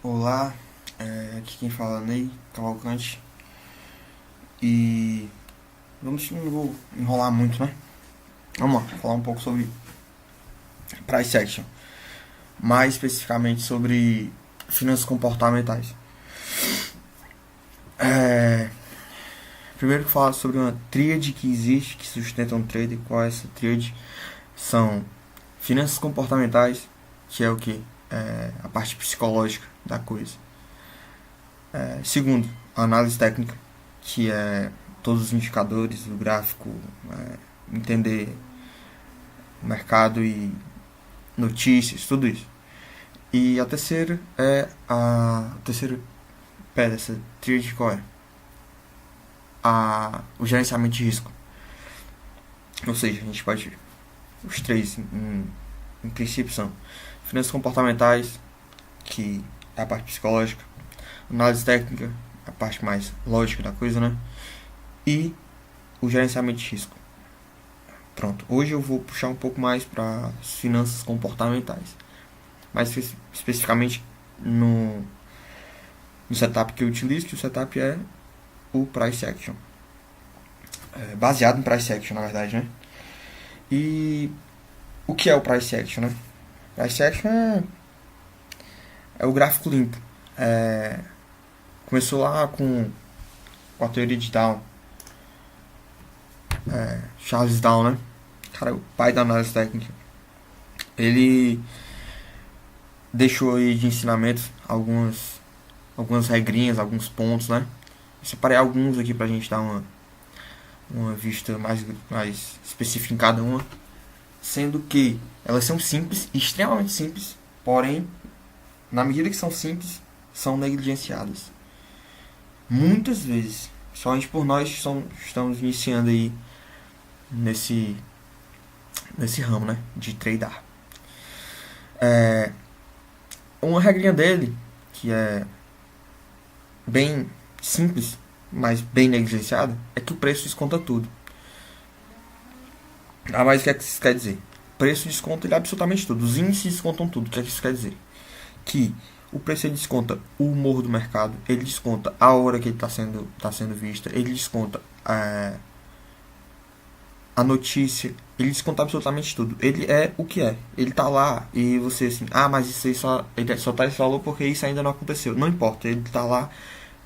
Olá, aqui quem fala é Ney Cavalcante e não vou enrolar muito, né? Vamos lá, falar um pouco sobre price action, mais especificamente sobre finanças comportamentais. É, Primeiro que falar sobre uma tríade que existe, que sustenta um trader. Qual é essa tríade? São finanças comportamentais, que é o que? A parte psicológica da coisa. Segundo, a análise técnica, que é todos os indicadores do gráfico, entender o mercado e notícias, tudo isso. E a terceira é a terceira pé dessa tríade qual é? O gerenciamento de risco. Ou seja, a gente pode. Os três, em princípio, são finanças comportamentais, que é a parte psicológica, análise técnica, a parte mais lógica da coisa, né? E o gerenciamento de risco. Pronto, hoje eu vou puxar um pouco mais para as finanças comportamentais, mais especificamente no setup que eu utilizo, que o setup é o price action, baseado em price action, na verdade, né? E o que é o price action, né? Price action é o gráfico limpo. Começou lá com a teoria de Down, Charles Down, né? Cara, o pai da análise técnica. Ele deixou aí de ensinamentos algumas regrinhas, alguns pontos, né? Eu separei alguns aqui pra gente dar uma vista mais específica em cada uma. Sendo que elas são simples, extremamente simples, porém, na medida que são simples, são negligenciadas. Muitas vezes, somente por nós estamos iniciando aí nesse ramo, né, de tradar. Uma regrinha dele, que é bem simples, mas bem negligenciada, é que o preço desconta tudo. Mas o que é que isso quer dizer? O preço desconta ele absolutamente tudo. Os índices descontam tudo. O que é que isso quer dizer? Que o preço ele desconta o humor do mercado, ele desconta a hora que ele está sendo vista, ele desconta a notícia, ele desconta absolutamente tudo. Ele é o que é. Ele tá lá e você assim, mas isso aí ele só tá esse valor porque isso ainda não aconteceu. Não importa, ele tá lá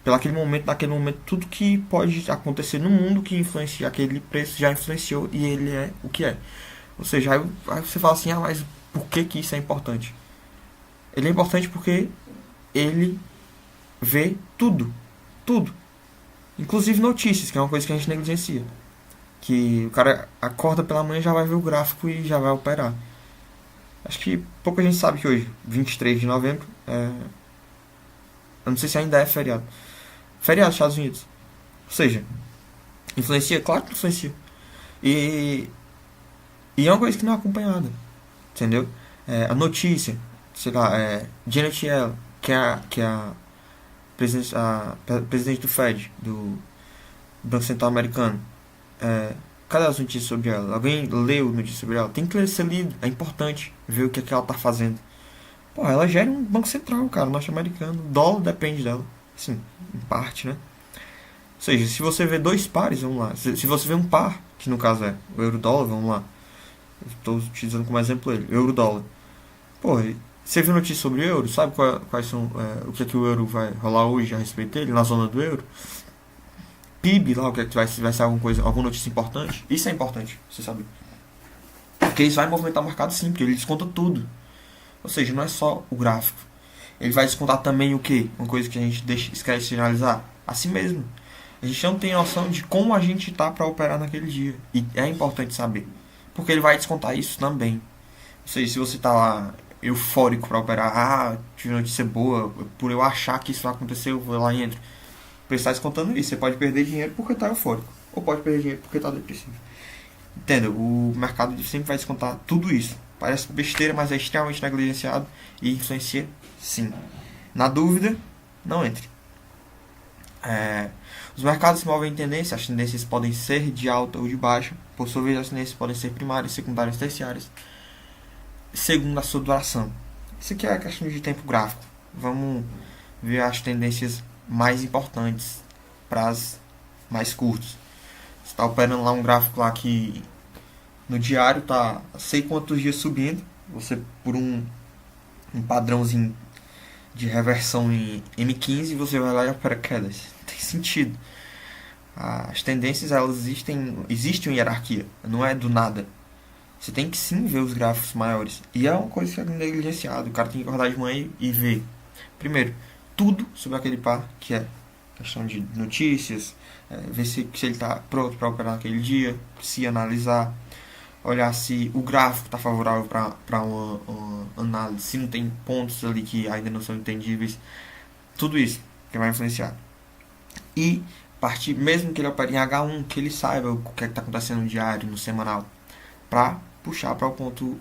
naquele momento, tudo que pode acontecer no mundo que influencia aquele preço já influenciou e ele é o que é. Ou seja, aí você fala assim, mas por que isso é importante? Ele é importante porque ele vê tudo, tudo. Inclusive notícias, que é uma coisa que a gente negligencia. Que o cara acorda pela manhã, já vai ver o gráfico e já vai operar. Acho que pouca gente sabe que hoje, 23 de novembro, eu não sei se ainda é feriado. Feriado nos Estados Unidos. Ou seja, influencia? Claro que influencia. E é uma coisa que não é acompanhada. Entendeu? A notícia, sei lá, Janet Yellen, que é presidente do Fed, do Banco Central Americano. Cadê as notícias sobre ela? Alguém leu notícias sobre ela? Tem que ser lido. É importante ver o que ela tá fazendo. Pô, ela gera um banco central, cara, norte-americano. O dólar depende dela. Assim, em parte, né? Ou seja, se você vê dois pares, vamos lá. Se você vê um par, que no caso é o euro-dólar, vamos lá. Estou utilizando como exemplo ele, euro-dólar. Pô, você viu notícia sobre o euro? Sabe quais são, o que é que o euro vai rolar hoje a respeito dele, na zona do euro? PIB lá, o que é que vai ser alguma notícia importante? Isso é importante, você sabe. Porque isso vai movimentar o mercado sim, porque ele desconta tudo. Ou seja, não é só o gráfico. Ele vai descontar também o quê? Uma coisa que a gente esquece de analisar. Assim mesmo. A gente não tem noção de como a gente tá para operar naquele dia. E é importante saber. Porque ele vai descontar isso também. Ou seja, se você tá lá eufórico para operar, tive notícia boa, por eu achar que isso vai acontecer, eu vou lá e entro. O preço está descontando isso. Você pode perder dinheiro porque tá eufórico. Ou pode perder dinheiro porque tá depressivo. Entendeu? O mercado sempre vai descontar tudo isso. Parece besteira, mas é extremamente negligenciado e influencia sim. Na dúvida, não entre. Os mercados se movem em tendência, as tendências podem ser de alta ou de baixa, por sua vez as tendências podem ser primárias, secundárias, terciárias, segundo a sua duração. Isso aqui é a questão de tempo gráfico. Vamos ver as tendências mais importantes para as mais curtas. Você está operando lá um gráfico lá que no diário tá sei quantos dias subindo. Você por um padrãozinho de reversão em M15 você vai lá e opera quedas. Não tem sentido. As tendências elas existe uma hierarquia, não é do nada. Você tem que sim ver os gráficos maiores. E é uma coisa que é negligenciada. O cara tem que acordar de manhã e ver. Primeiro, tudo sobre aquele par, que é questão de notícias, ver se ele está pronto para operar naquele dia, se analisar, olhar se o gráfico está favorável para uma análise, se não tem pontos ali que ainda não são entendíveis. Tudo isso que vai influenciar. E partir, mesmo que ele opere em H1, que ele saiba o que é está acontecendo no diário, no semanal, para puxar para o ponto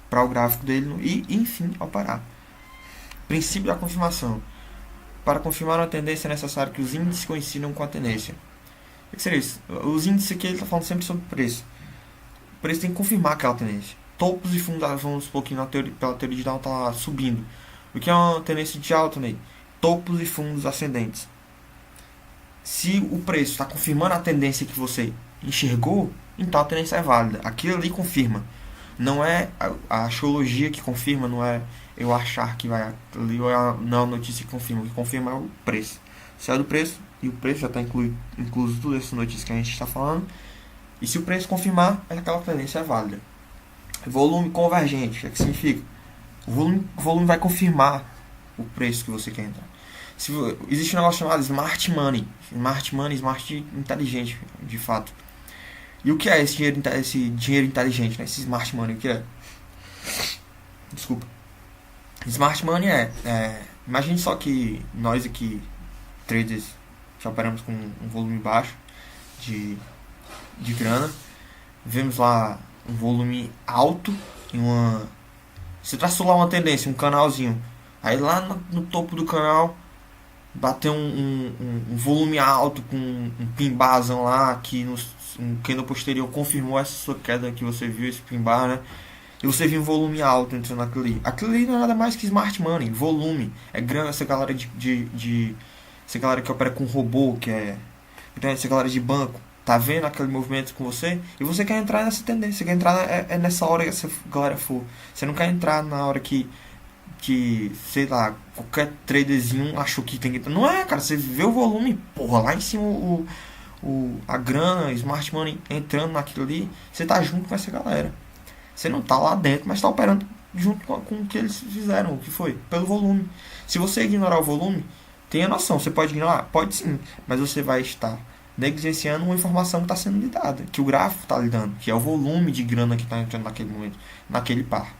para o gráfico dele e enfim operar. Princípio da confirmação. Para confirmar uma tendência é necessário que os índices coincidam com a tendência. O que seria isso? Os índices aqui ele está falando sempre sobre preço. O preço tem que confirmar aquela tendência. Topos e fundos, vamos um pouquinho na teoria, pela teoria de Down, está lá subindo. O que é uma tendência de alta, né? Topos e fundos ascendentes. Se o preço está confirmando a tendência que você enxergou, então a tendência é válida. Aquilo ali confirma. Não é a astrologia que confirma, não é eu achar que vai ali, ou não é a notícia que confirma. O que confirma é o preço. Se é do preço, e o preço já está incluso tudo essas notícias que a gente está falando. E se o preço confirmar, aquela tendência é válida. Volume convergente, o que significa? O volume vai confirmar o preço que você quer entrar. Existe um negócio chamado Smart Money. Smart Money, Smart inteligente, de fato. E o que é esse dinheiro inteligente, né? Esse Smart Money, o que é? Desculpa. Smart Money imagine só que nós aqui, traders, já operamos com um volume baixo de grana. Vemos lá um volume alto em você traçou lá uma tendência, um canalzinho. Aí lá no topo do canal bateu um volume alto com um pimbazão lá que um candle posterior confirmou essa sua queda que você viu, esse pimbar, né? E você viu um volume alto entrando naquilo ali. Aquilo ali não é nada mais que smart money, volume. É grana, essa galera essa galera que opera com robô, então essa galera de banco, tá vendo aquele movimento com você? E você quer entrar nessa tendência, você quer entrar nessa hora que essa galera for. Você não quer entrar na hora que sei lá, qualquer traderzinho achou que tem que entrar. Não é, cara, você vê o volume, porra, lá em cima a grana, smart money entrando naquilo ali, você tá junto com essa galera. Você não tá lá dentro, mas tá operando junto com o que eles fizeram, o que foi, pelo volume. Se você ignorar o volume, tenha noção, você pode ignorar? Pode sim, mas você vai estar negligenciando uma informação que está sendo lhe dada, que o gráfico está lhe dando, que é o volume de grana que está entrando naquele momento, naquele par.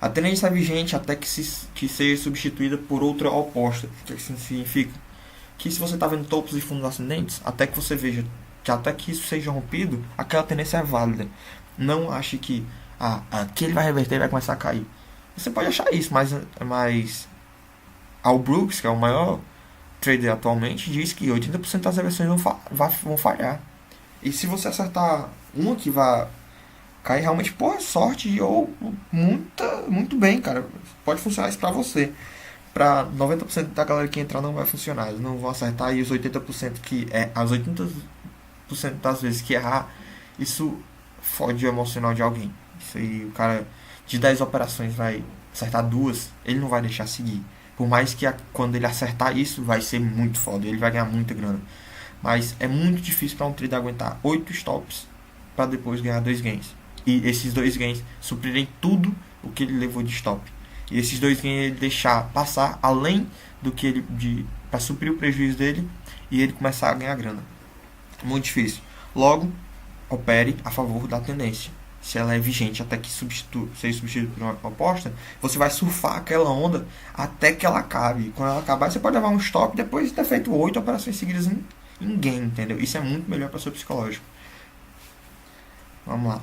A tendência é vigente até que seja substituída por outra oposta. O que isso significa? Que se você está vendo topos e fundos ascendentes, até que você veja que até que isso seja rompido, aquela tendência é válida. Não ache que aqui ele vai reverter e vai começar a cair. Você pode achar isso, mas Al Brooks, que é o maior trader atualmente, diz que 80% das reversões vão falhar. E se você acertar uma que vai cair realmente, pô, é sorte ou muito bem, cara. Pode funcionar isso pra você. Pra 90% da galera que entrar não vai funcionar. Eles não vão acertar, e os 80% as 80% das vezes que errar, isso fode o emocional de alguém. Isso aí, o cara de 10 operações vai acertar duas, ele não vai deixar seguir. Por mais que quando ele acertar isso, vai ser muito foda, ele vai ganhar muita grana. Mas é muito difícil para um trader aguentar 8 stops para depois ganhar 2 gains. E esses 2 gains suprirem tudo o que ele levou de stop. E esses 2 gains ele deixar passar além do que ele para suprir o prejuízo dele e ele começar a ganhar grana. Muito difícil. Logo, opere a favor da tendência. Se ela é vigente até que seja substituída por uma oposta, você vai surfar aquela onda até que ela acabe. Quando ela acabar, você pode levar um stop e depois ter feito 8 operações seguidas em gain, entendeu? Isso é muito melhor para o seu psicológico. Vamos lá.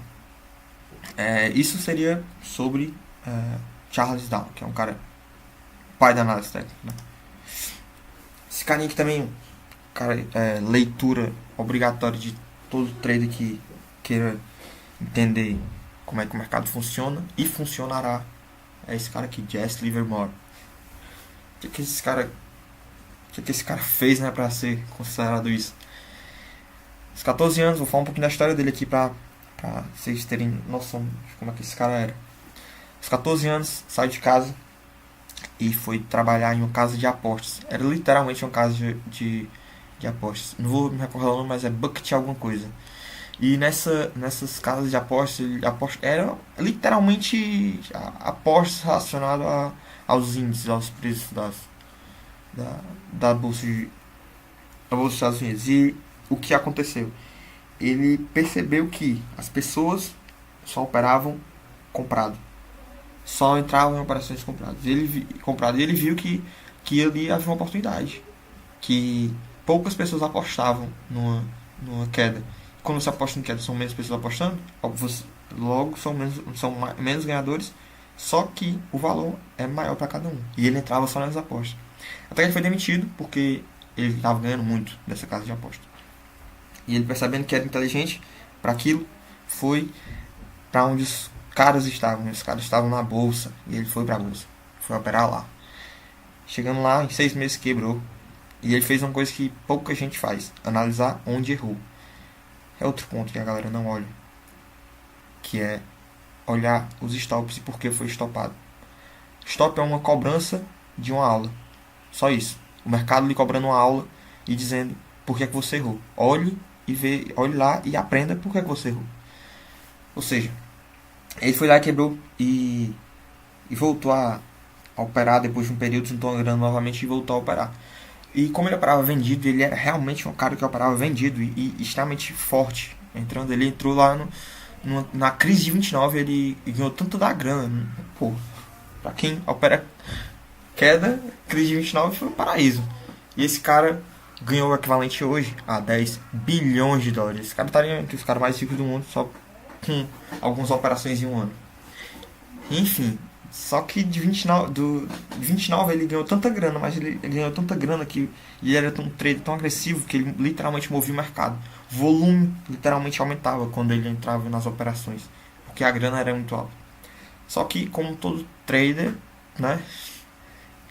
Isso seria sobre Charles Down, que é um cara pai da análise técnica, né? Esse carinha aqui também, cara, leitura obrigatória de todo trader que queira entender como é que o mercado funciona e funcionará. é esse cara aqui, Jesse Livermore. O que esse cara fez, né, pra ser considerado isso? Aos 14 anos, vou falar um pouquinho da história dele aqui pra vocês terem noção de como é que esse cara era. Aos 14 anos, saiu de casa e foi trabalhar em uma casa de apostas. Era literalmente uma casa de apostas. Não vou me recordar o nome, mas é Bucket alguma coisa. E nessas casas de apostas, eram literalmente apostas relacionadas aos índices, aos preços da Bolsa dos Estados Unidos. E o que aconteceu? Ele percebeu que as pessoas só operavam comprado. Só entravam em operações compradas. Ele viu que ali havia uma oportunidade. Que poucas pessoas apostavam numa queda. Quando você aposta em queda, são menos pessoas apostando, logo são menos ganhadores, só que o valor é maior para cada um. E ele entrava só nas apostas. Até que ele foi demitido, porque ele estava ganhando muito dessa casa de aposta. E ele, percebendo que era inteligente para aquilo, foi para onde os caras estavam. Os caras estavam na bolsa, e ele foi para a bolsa. Foi operar lá. Chegando lá, em 6 meses quebrou. E ele fez uma coisa que pouca gente faz: analisar onde errou. É outro ponto que a galera não olha, que é olhar os stops e por que foi stopado. Stop é uma cobrança de uma aula. Só isso. O mercado lhe cobrando uma aula e dizendo por que você errou. Olhe lá e aprenda por que você errou. Ou seja, ele foi lá e quebrou e voltou a operar depois de um período, juntou uma grana novamente e voltou a operar. E como ele operava vendido, ele era realmente um cara que operava vendido e extremamente forte. Ele entrou lá na crise de 29, ele ganhou tanto da grana. Pô, pra quem opera queda, crise de 29 foi um paraíso. E esse cara ganhou o equivalente hoje a 10 bilhões de dólares. Esse cara estaria entre os caras mais ricos do mundo só com algumas operações em um ano. Enfim, só que de 29 ele ganhou tanta grana, mas ele ganhou tanta grana que ele era um trader tão agressivo que ele literalmente movia o mercado. O volume literalmente aumentava quando ele entrava nas operações, porque a grana era muito alta. Só que, como todo trader, né,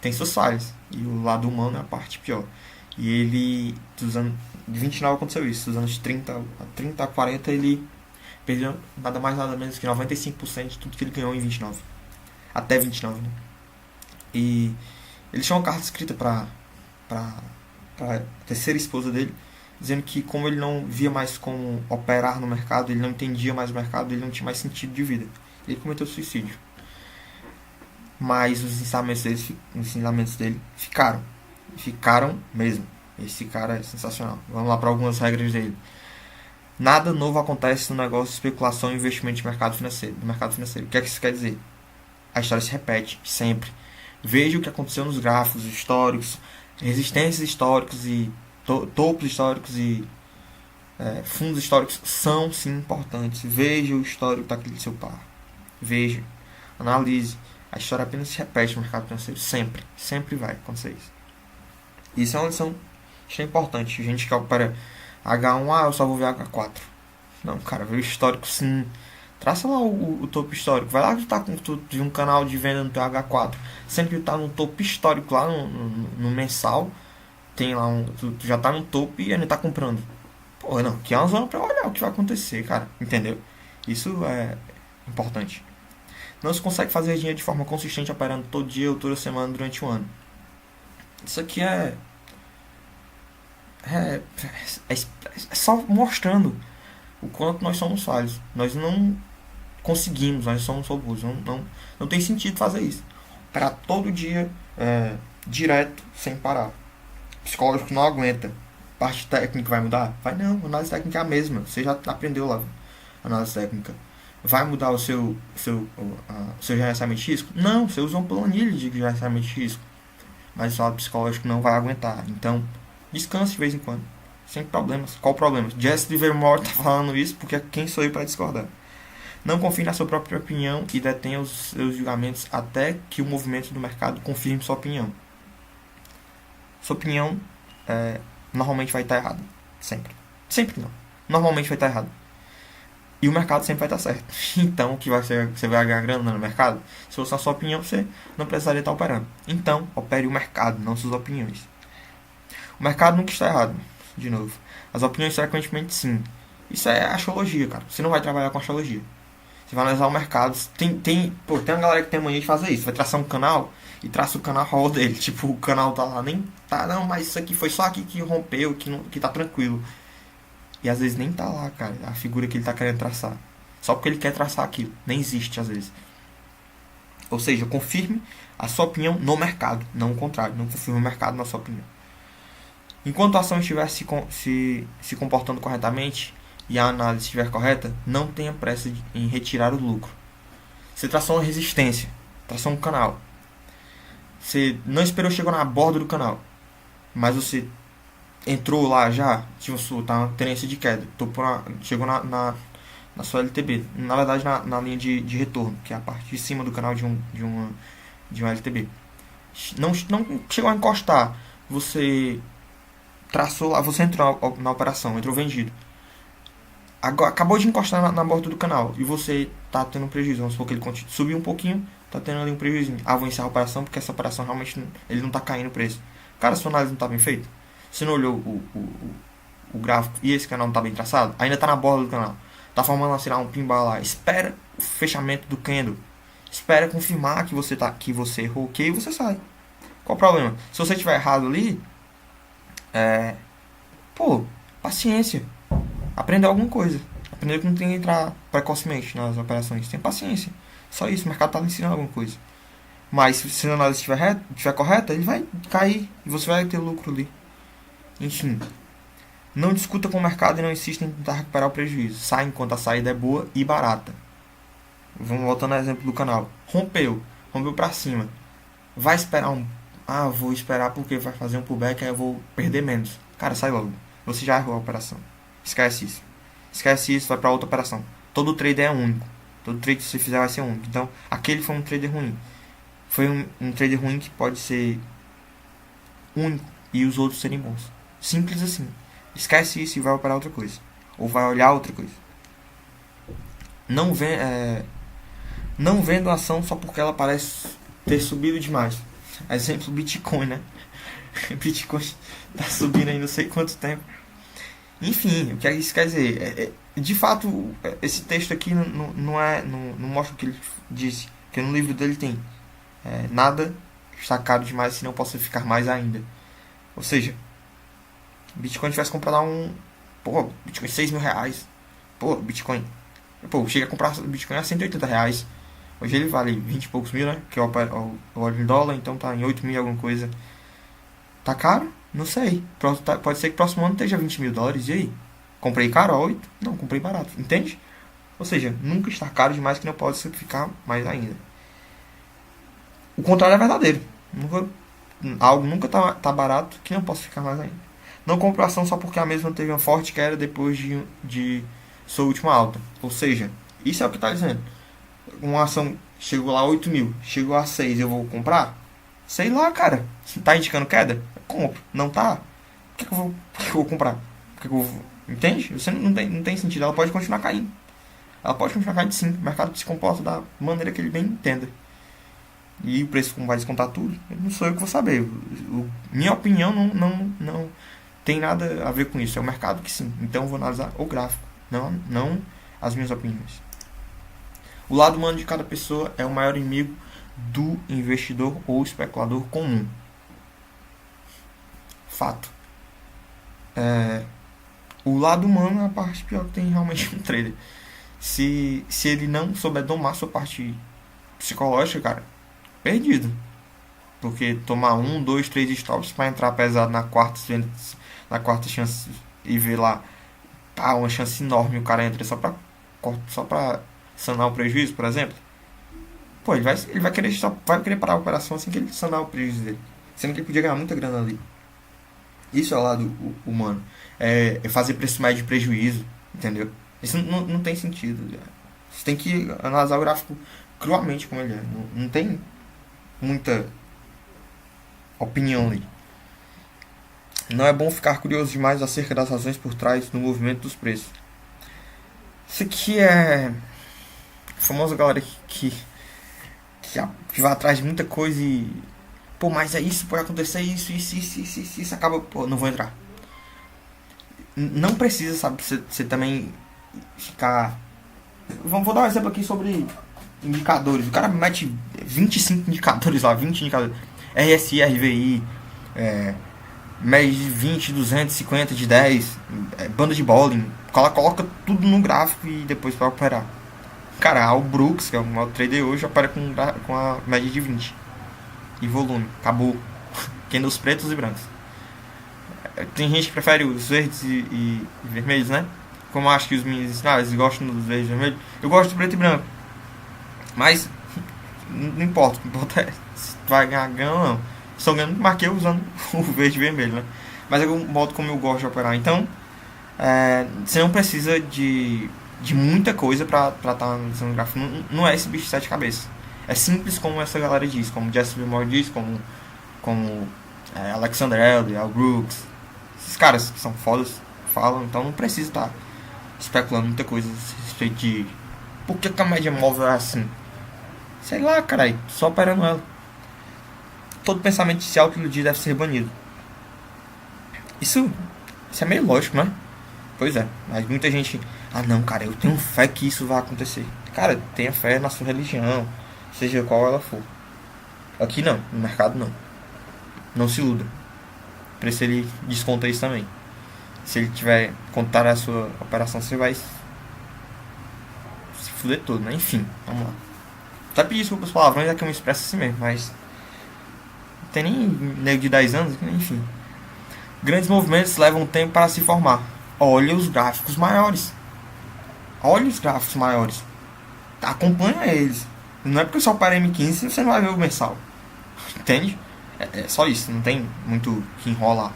tem suas falhas, e o lado humano é a parte pior. E ele, de 29 aconteceu isso, dos anos 30 a 40 ele perdeu nada mais nada menos que 95% de tudo que ele ganhou em 29. Até 29, né? E ele tinha uma carta escrita pra terceira esposa dele, dizendo que como ele não via mais como operar no mercado, ele não entendia mais o mercado, ele não tinha mais sentido de vida. Ele cometeu suicídio. Mas os ensinamentos dele ficaram mesmo. Esse cara é sensacional. Vamos lá para algumas regras dele. Nada novo acontece no negócio de especulação e investimento de mercado financeiro. O que é que isso quer dizer? A história se repete sempre. Veja o que aconteceu nos gráficos históricos, resistências históricas e topos históricos e fundos históricos são sim importantes. Veja o histórico daquele seu par. Veja, analise. A história apenas se repete no mercado financeiro. Sempre vai acontecer isso. Isso é uma lição importante. Gente que opera H1, eu só vou ver H4. Não, cara, vê o histórico sim. Traça lá o topo histórico. Vai lá que tu de um canal de venda no teu H4. Sempre que tu tá no topo histórico lá no mensal, tem lá tu já tá no topo e ainda tá comprando. Pô, não, que é uma zona pra olhar o que vai acontecer, cara. Entendeu? Isso é importante. Não se consegue fazer dinheiro de forma consistente operando todo dia ou toda semana durante um ano. Isso aqui é só mostrando o quanto nós somos falhos. Nós não conseguimos, nós somos robôs. Não tem sentido fazer isso. Para todo dia, direto, sem parar. O psicológico não aguenta. Parte técnica vai mudar? Vai não, a análise técnica é a mesma. Você já aprendeu lá a análise técnica. Vai mudar o seu gerenciamento de risco? Não, você usa uma planilha de gerenciamento de risco. Mas o lado psicológico não vai aguentar. Então, descanse de vez em quando. Sem problemas. Qual o problema? Jesse Livermore tá falando isso porque quem sou eu para discordar? Não confie na sua própria opinião e detenha os seus julgamentos até que o movimento do mercado confirme sua opinião. Sua opinião normalmente vai estar errada. Sempre. Sempre não. Normalmente vai estar errada. E o mercado sempre vai estar certo. Então, o que vai ser, você vai ganhar grana no mercado? Se fosse a sua opinião, você não precisaria estar operando. Então, opere o mercado, não suas opiniões. O mercado nunca está errado. De novo. As opiniões, frequentemente, sim. Isso é astrologia, cara. Você não vai trabalhar com astrologia. Você vai analisar o mercado. Tem uma galera que tem mania de fazer isso. Vai traçar um canal e traça o canal raw dele. Tipo, o canal tá lá, nem tá, não, mas isso aqui foi só aqui que rompeu, que tá tranquilo. E às vezes nem tá lá, cara, a figura que ele tá querendo traçar. Só porque ele quer traçar aquilo. Nem existe às vezes. Ou seja, confirme a sua opinião no mercado, não o contrário. Não confirme o mercado na sua opinião. Enquanto a ação estiver se comportando corretamente e a análise estiver correta, não tenha pressa em retirar o lucro. Você traçou uma resistência, traçou um canal. Você não esperou chegar na borda do canal, mas você entrou lá já, tipo, tá uma tendência de queda, chegou na sua LTB, na verdade na linha de retorno, que é a parte de cima do canal de um LTB. Não chegou a encostar, você traçou lá, você entrou na operação, entrou vendido. Agora, acabou de encostar na borda do canal e você tá tendo um prejuízo. Vamos supor que ele subiu um pouquinho, tá tendo ali um prejuízo. Ah, vou encerrar a operação porque essa operação realmente ele não tá caindo o preço. Cara, sua análise não tá bem feita. Você não olhou o gráfico e esse canal não tá bem traçado, ainda tá na borda do canal. Tá formando assim, um pinball lá. Espera o fechamento do candle. Espera confirmar que você errou, ok, e você sai. Qual o problema? Se você tiver errado ali, paciência. Aprender alguma coisa. Aprender que não tem que entrar precocemente nas operações. Tem paciência. Só isso, o mercado tá lhe ensinando alguma coisa. Mas se a análise estiver correta, ele vai cair e você vai ter lucro ali. Enfim, não discuta com o mercado e não insista em tentar recuperar o prejuízo. Sai enquanto a saída é boa e barata. Vamos voltando ao exemplo do canal. Rompeu para cima. Vai esperar vou esperar porque vai fazer um pullback, aí eu vou perder menos. Cara, sai logo. Você já errou a operação. Esquece isso, vai para outra operação. Todo trader é único. Todo trade que você fizer vai ser único. Então, aquele foi um trader ruim. Foi um trader ruim que pode ser único e os outros serem bons. Simples assim. Esquece isso e vai operar outra coisa. Ou vai olhar outra coisa. Não vendo a ação só porque ela parece ter subido demais. Exemplo, Bitcoin, né? Bitcoin tá subindo aí não sei quanto tempo. Enfim, o que isso quer dizer? De fato, esse texto aqui não mostra o que ele disse. Porque no livro dele tem nada está caro demais se não possa ficar mais ainda. Ou seja, Bitcoin tivesse comprado Bitcoin R$6.000. Bitcoin. Chega a comprar Bitcoin a R$180. Hoje ele vale 20 e poucos mil, né? Que é o valor em dólar, então tá em 8 mil alguma coisa. Tá caro? Não sei. Pode ser que próximo ano esteja $20.000. E aí? Comprei caro a 8? Não, comprei barato. Entende? Ou seja, nunca está caro demais que não pode ficar mais ainda. O contrário é verdadeiro. Algo nunca tá barato que não possa ficar mais ainda. Não compre ação só porque a mesma teve uma forte queda depois de sua última alta. Ou seja, isso é o que está dizendo. Uma ação chegou lá a 8 mil, chegou a 6, eu vou comprar? Sei lá, cara. Tá indicando queda? Eu compro. Não tá? Por que eu vou comprar? Entende? Você não tem sentido. Ela pode continuar caindo. Ela pode continuar caindo sim. O mercado se comporta da maneira que ele bem entenda. E o preço como vai descontar tudo, não sou eu que vou saber. Minha opinião não tem nada a ver com isso. É o mercado que sim. Então eu vou analisar o gráfico, não as minhas opiniões. O lado humano de cada pessoa é o maior inimigo do investidor ou especulador comum. Fato. O lado humano é a parte pior que tem realmente um trader. Se ele não souber domar sua parte psicológica, cara, perdido. Porque tomar 1, 2, 3 stops para entrar pesado na quarta chance e ver lá, uma chance enorme, o cara entra só pra sanar o prejuízo, por exemplo. Ele vai querer parar a operação assim que ele sanar o prejuízo dele. Sendo que ele podia ganhar muita grana ali. Isso é o lado humano. É fazer preço médio de prejuízo, entendeu? Isso não tem sentido. Você tem que analisar o gráfico cruamente como ele é. Não tem muita opinião ali. Não é bom ficar curioso demais acerca das razões por trás do movimento dos preços. Isso aqui é a famosa galera que vai atrás de muita coisa e. Pô, mas é isso, pode acontecer isso, acaba. Pô, não vou entrar. Não precisa, sabe, você também ficar. Vou dar um exemplo aqui sobre indicadores. O cara mete 25 indicadores lá, 20 indicadores. RSI, RVI, média de 20, 250, de 10, banda de bowling. Ela coloca tudo no gráfico e depois vai operar. Cara, o Brooks, que é o maior trader hoje, opera com a média de 20. E volume. Acabou. Candles pretos e brancos. Tem gente que prefere os verdes e vermelhos, né? Como eu acho que os meninos ensinaram, eles gostam dos verdes e vermelhos. Eu gosto do preto e branco. Mas não importa. O que importa é se vai ganhar ou não. Estou ganhando muito mais que eu usando o verde e vermelho, né? Mas é o modo como eu gosto de operar. Então, você não precisa de muita coisa pra estar analisando o gráfico. Não é esse bicho de sete cabeças. É simples como essa galera diz, como Jesse Livermore diz, como Alexander Elder, Al Brooks. Esses caras que são fodas falam, então não precisa estar especulando muita coisa a respeito de por que a média móvel é assim. Sei lá, caralho, só operando ela. Todo pensamento de se auto-iludir deve ser banido. Isso é meio lógico, né? Pois é, mas muita gente. Ah não, cara, eu tenho fé que isso vai acontecer. Cara, tenha fé na sua religião, seja qual ela for. Aqui não, no mercado não. Não se iluda. Por isso ele desconta isso também. Se ele tiver contar a sua operação, você vai se fuder todo, né? Enfim, vamos lá. Até pedir desculpa os palavrões, é que eu me expresso assim mesmo, mas não tem nem nego de 10 anos, enfim. Grandes movimentos levam tempo para se formar. Olha os gráficos maiores. Olha os gráficos maiores. Acompanha eles. Não é porque só para M15 você não vai ver o mensal. Entende? É só isso, não tem muito que enrolar.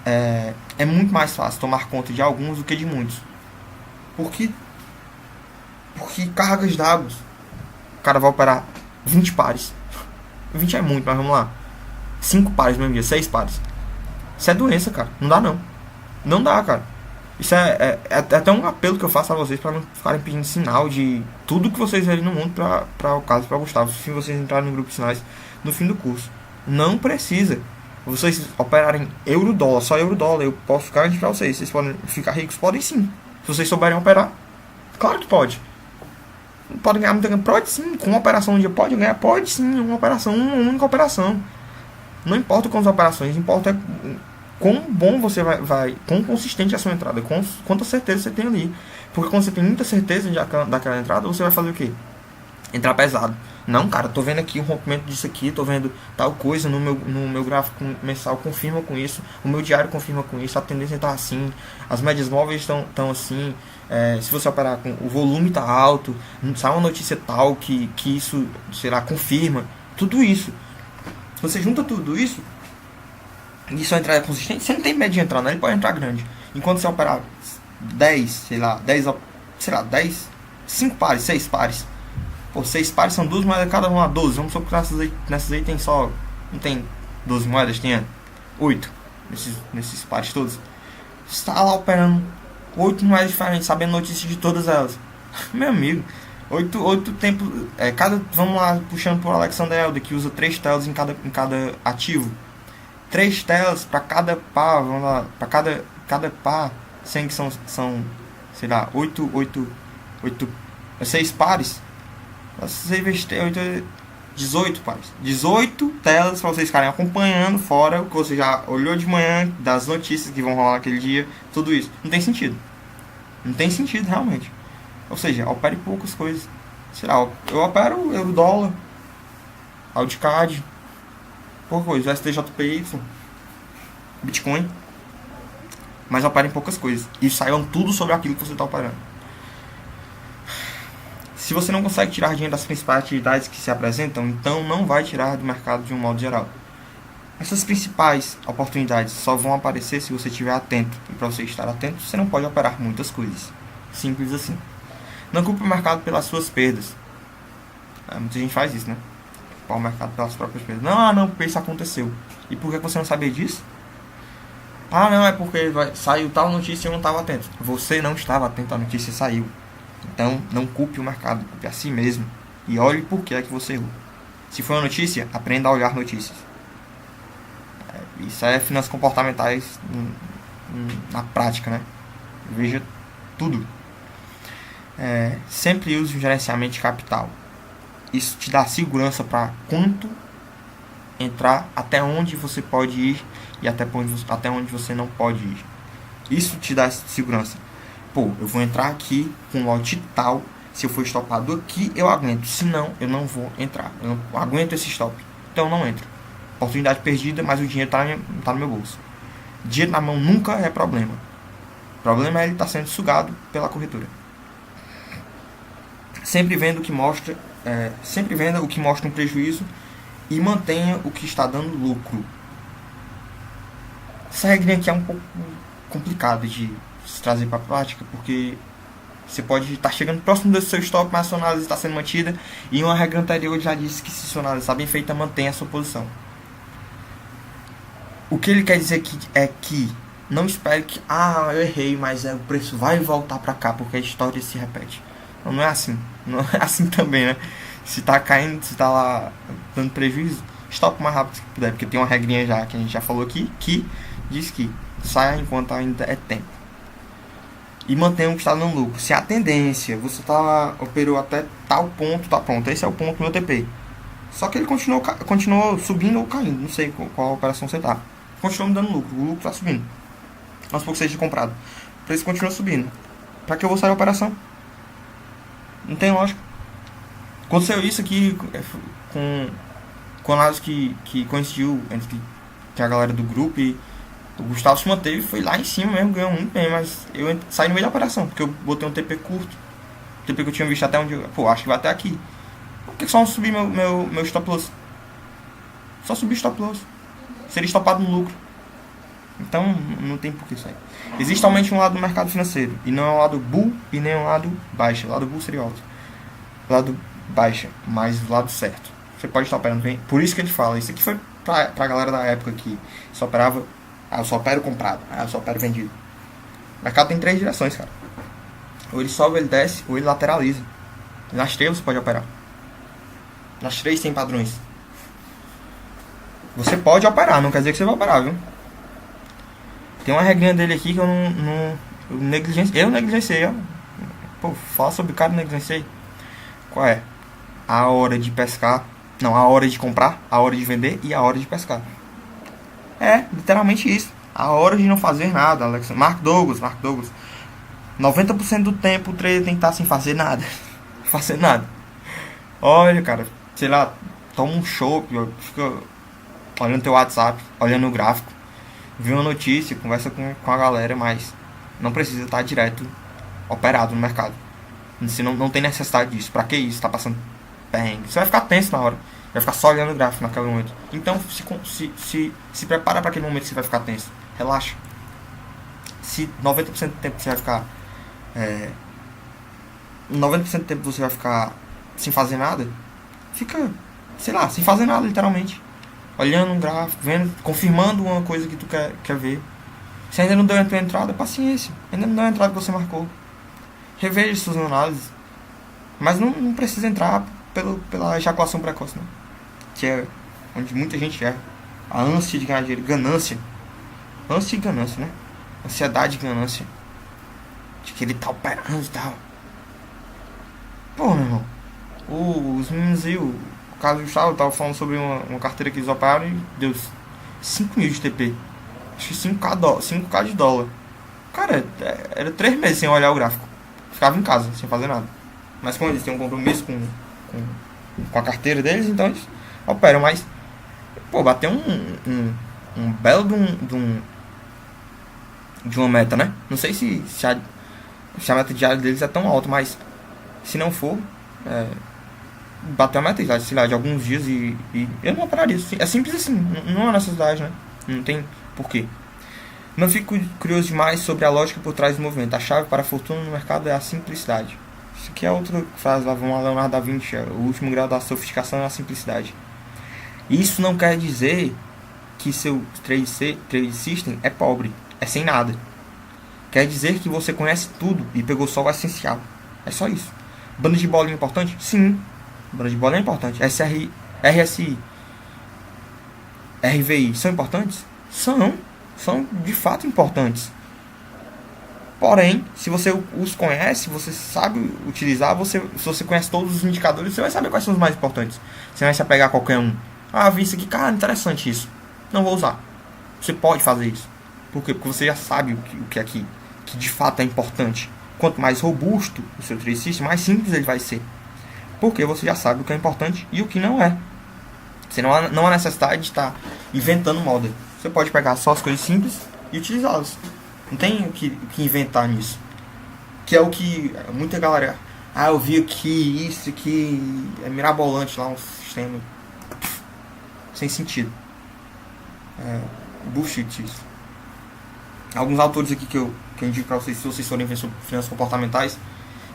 É muito mais fácil tomar conta de alguns do que de muitos. Porque cargas de dados. O cara vai operar 20 pares. 20 é muito, mas vamos lá. 5 pares no mesmo dia, 6 pares. Isso é doença, cara. Não dá não. Não dá, cara. Isso é até um apelo que eu faço a vocês para não ficarem pedindo sinal de tudo que vocês verem no mundo para o caso, para Gustavo. Se vocês entrarem no grupo de sinais no fim do curso. Não precisa. Vocês operarem euro-dólar, só euro-dólar, eu posso ficar antes para vocês. Vocês podem ficar ricos? Podem sim. Se vocês souberem operar, claro que pode. Pode ganhar muita grana? Pode sim. Com uma operação um dia pode ganhar? Pode sim. Uma única operação. Não importa quantas operações, importa quão bom você vai quão consistente é a sua entrada, quanta certeza você tem ali. Porque quando você tem muita certeza daquela entrada, você vai fazer o quê? Entrar pesado. Não, cara, tô vendo aqui o rompimento disso aqui, tô vendo tal coisa no meu gráfico mensal, confirma com isso, o meu diário confirma com isso, a tendência tá assim, as médias móveis estão assim, se você operar com o volume tá alto, sai uma notícia tal que isso, sei lá, confirma, tudo isso. Se você junta tudo isso, e sua entrada é consistente, você não tem medo de entrar, né? Ele pode entrar grande. Enquanto você operar 10, 10, 5 pares, 6 pares. Pô, 6 pares são 2 moedas cada uma, 12. Vamos supor que nessas aí tem só. Não tem 12 moedas, tem 8. Nesses pares todos. Você está lá operando 8 moedas diferentes, sabendo notícias de todas elas. Meu amigo, 8 tempos. Vamos lá, puxando por Alexander Elder, que usa 3 telas em cada ativo. 3 telas para cada par, vamos lá, para cada par, sendo que são sei lá, 6 pares. Você investir 18 pares. 18 telas para vocês ficarem acompanhando fora o que você já olhou de manhã, das notícias que vão rolar naquele dia, tudo isso. Não tem sentido. Não tem sentido realmente. Ou seja, opere poucas coisas. Sei lá, eu opero euro-dólar, Audicad, pouca coisa, STJPY, Bitcoin, mas operem poucas coisas e saibam tudo sobre aquilo que você está operando. Se você não consegue tirar dinheiro das principais atividades que se apresentam, então não vai tirar do mercado de um modo geral. Essas principais oportunidades só vão aparecer se você estiver atento, e para você estar atento, você não pode operar muitas coisas. Simples assim. Não culpe o mercado pelas suas perdas. Muita gente faz isso, né? Culpar o mercado pelas próprias perdas. Não, porque isso aconteceu. E por que você não sabia disso? Ah, não, é porque saiu tal notícia e eu não estava atento. Você não estava atento à notícia e saiu. Então, não culpe o mercado, culpe a si mesmo. E olhe por que é que você errou. Se for uma notícia, aprenda a olhar notícias. Isso é finanças comportamentais na prática, né? Veja tudo. Sempre use o gerenciamento de capital. Isso te dá segurança para quanto entrar, até onde você pode ir e até onde você não pode ir. Isso te dá segurança. Pô, eu vou entrar aqui com lote tal. Se eu for estopado aqui, eu aguento. Se não, eu não vou entrar. Eu não aguento esse stop. Então eu não entro. Oportunidade perdida, mas o dinheiro tá no meu bolso. Dinheiro na mão nunca é problema. O problema é ele estar sendo sugado pela corretora. Sempre venda o que mostra um prejuízo e mantenha o que está dando lucro. Essa regra aqui é um pouco complicado de se trazer para a prática, porque você pode estar chegando próximo do seu stop, mas a sua análise está sendo mantida, e uma regra anterior já disse que se sua análise está bem feita, mantenha a sua posição. O que ele quer dizer aqui é que não espere que eu errei, mas o preço vai voltar para cá, porque a história se repete. Não é assim. Não é assim também, né? Se tá caindo, se tá lá dando prejuízo, stop o mais rápido que puder, porque tem uma regrinha já que a gente já falou aqui, que diz que saia enquanto ainda é tempo. E mantenha o que está dando lucro. Se a tendência, você operou até tal ponto, tá pronto, esse é o ponto do meu TP. Só que ele continuou subindo ou caindo, não sei qual operação você tá. Continua me dando lucro, o lucro tá subindo. Aos poucos seja comprado. O preço continua subindo. Pra que eu vou sair da operação? Não tem lógica. Aconteceu isso aqui com análise que coincidiu entre a galera do grupo, e o Gustavo se manteve, foi lá em cima mesmo, ganhou muito bem, mas eu saí no meio da operação, porque eu botei um TP curto. O TP que eu tinha visto até onde acho que vai até aqui. Por que só não subir meu stop loss? Só subir stop loss. Seria estopado no lucro. Então não tem por que sair. Existe somente um lado do mercado financeiro, e não é um lado bull e nem um lado baixa. O lado bull seria alto, o lado baixa, mas o lado certo. Você pode estar operando bem. Por isso que ele fala. Isso aqui foi pra galera da época que só operava. Eu só opero comprado, eu só opero vendido. O mercado tem 3 direções, cara. Ou ele sobe, ou ele desce, ou ele lateraliza. Nas 3 você pode operar. Nas 3 tem padrões. Você pode operar, não quer dizer que você vai operar, viu? Tem uma regrinha dele aqui que eu eu negligenciei, ó. Pô, fala sobre o cara, negligenciei. Qual é? A hora de pescar. Não, a hora de comprar, a hora de vender e a hora de pescar. É, literalmente isso. A hora de não fazer nada, Alex. Mark Douglas. 90% do tempo o trader tem que estar sem fazer nada. Fazer nada. Olha, cara, sei lá, toma um chopp, fica olhando teu WhatsApp, olhando o gráfico, vê uma notícia, conversa com a galera, mas não precisa estar direto operado no mercado. Você não tem necessidade disso. Pra que isso? Tá passando bem. Você vai ficar tenso na hora. Vai ficar só olhando o gráfico naquele momento. Então se prepara para aquele momento que você vai ficar tenso. Relaxa. Se 90% do tempo você vai ficar 90% do tempo você vai ficar sem fazer nada, fica, sei lá, sem fazer nada literalmente. Olhando um gráfico, vendo, confirmando uma coisa que tu quer ver. Se ainda não deu a tua entrada, paciência. Ainda não deu a entrada que você marcou. Reveja suas análises. Mas não precisa entrar pela ejaculação precoce, não. Que é onde muita gente erra. A ânsia de ganhar dinheiro, ganância. Ânsia e ganância, né? Ansiedade e ganância. De que ele tá operando e tal. Pô, meu irmão. Os meninos aí, o caso do Gustavo, tava falando sobre uma carteira que eles operaram e deu 5 mil de TP. Acho que 5k de dólar. Cara, era 3 meses sem olhar o gráfico. Ficava em casa, sem fazer nada. Mas como eles têm um compromisso com a carteira deles, então eles operam. Mas, pô, bateu um belo de uma meta, né? Não sei se a meta diária deles é tão alta, mas se não for, bateu a meta, sei lá, de alguns dias e eu não operaria. É simples assim, não há necessidade, né? Não tem porquê. Não fico curioso demais sobre a lógica por trás do movimento. A chave para a fortuna no mercado é a simplicidade. Isso aqui é outra frase lá, vamos lá, Leonardo da Vinci. O último grau da sofisticação é a simplicidade. Isso não quer dizer que seu trade system é pobre, é sem nada. Quer dizer que você conhece tudo e pegou só o essencial. É só isso. Banda de bola é importante? Sim. Banda de bola é importante. RSI, RVI são importantes? São de fato importantes. Porém, se você os conhece, você sabe utilizar, se você conhece todos os indicadores, você vai saber quais são os mais importantes. Você não vai se apegar a qualquer um. Ah, vi isso aqui, cara, interessante isso. Não vou usar. Você pode fazer isso. Por quê? Porque você já sabe o que é que de fato é importante. Quanto mais robusto o seu trade system, mais simples ele vai ser. Porque você já sabe o que é importante e o que não é. Você não há necessidade de estar inventando moda. Você pode pegar só as coisas simples e utilizá-las. Não tem o que inventar nisso. Que é o que muita galera... Ah, eu vi aqui, isso aqui... É mirabolante lá, um sistema... Sem sentido. É bullshit isso. Alguns autores aqui que eu indico pra vocês, se vocês forem ver sobre finanças comportamentais,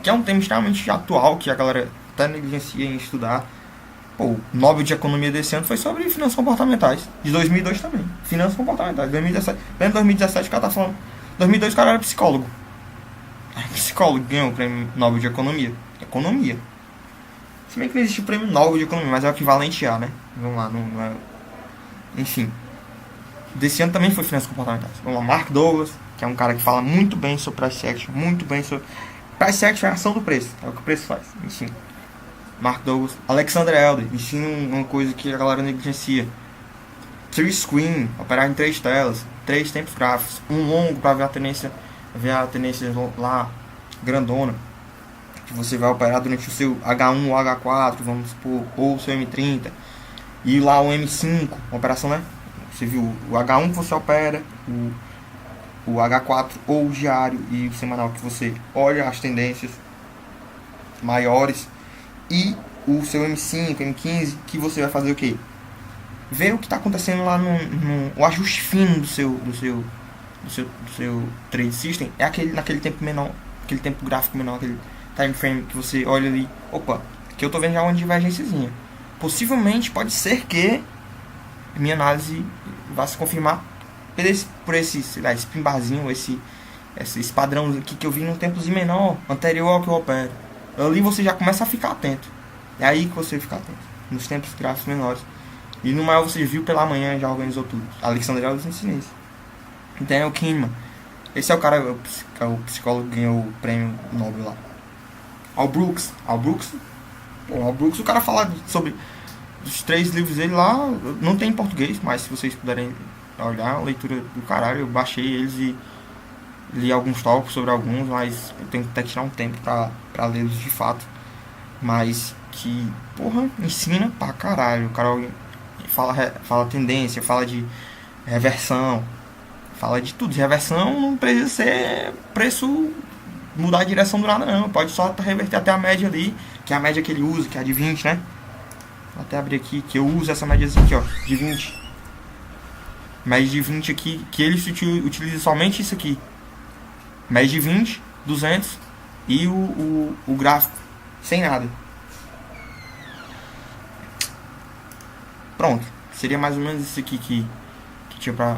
que é um tema extremamente atual, que a galera até negligencia em estudar. Pô, o Nobel de Economia desse ano foi sobre finanças comportamentais. De 2002 também. Finanças comportamentais. 2017. Lembra 2017 o cara tá falando... 2002 o cara era psicólogo. Psicólogo ganhou o prêmio Nobel de Economia. Economia. Se bem que não existe o prêmio Nobel de Economia, mas é o equivalente a, né? Vamos lá, não é... Enfim. Desse ano também foi finanças comportamentais. Vamos lá, Mark Douglas, que é um cara que fala muito bem sobre price action, muito bem sobre... Price action é a ação do preço, é o que o preço faz, enfim. Mark Douglas. Alexander Elder, ensina uma coisa que a galera negligencia. Three screen, operar em 3 telas, 3 tempos gráficos, um longo para ver a tendência lá, grandona, que você vai operar durante o seu H1 ou H4, vamos supor, ou o seu M30, e lá o M5, uma operação, né? Você viu o H1 que você opera, o H4 ou o diário e o semanal que você olha as tendências maiores, e o seu M5, M15, que você vai fazer o quê? Ver o que está acontecendo lá o ajuste fino do seu trade system é naquele tempo menor, aquele tempo gráfico menor, aquele time frame que você olha ali, opa, que eu tô vendo já uma divergênciazinha. Possivelmente pode ser que minha análise vá se confirmar por esse, sei lá, esse pimbarzinho, esse padrão aqui que eu vi num tempozinho menor, anterior ao que eu opero. Ali você já começa a ficar atento. É aí que você fica atento, nos tempos gráficos menores. E no maior você viu pela manhã já organizou tudo. Alexander Ellis ensina isso. Daniel Kahneman. Esse é o cara, o psicólogo que ganhou o prêmio Nobel lá. Al Brooks, o cara fala sobre os 3 livros dele lá. Não tem em português, mas se vocês puderem olhar, a leitura do caralho. Eu baixei eles e li alguns tópicos sobre alguns, mas eu tenho que até tirar um tempo pra lê-los de fato. Mas que, porra, ensina pra caralho. O cara fala tendência, fala de reversão, fala de tudo. Reversão não precisa ser preço mudar a direção do nada, não. Pode só reverter até a média ali, que é a média que ele usa, que é a de 20, né? Vou até abrir aqui, que eu uso essa médiazinha aqui, ó, de 20. Média de 20 aqui, que ele utiliza somente isso aqui. Média de 20, 200 e o gráfico, sem nada. Pronto, seria mais ou menos isso aqui que tinha pra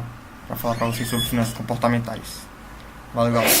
falar pra vocês sobre finanças comportamentais. Valeu, galera.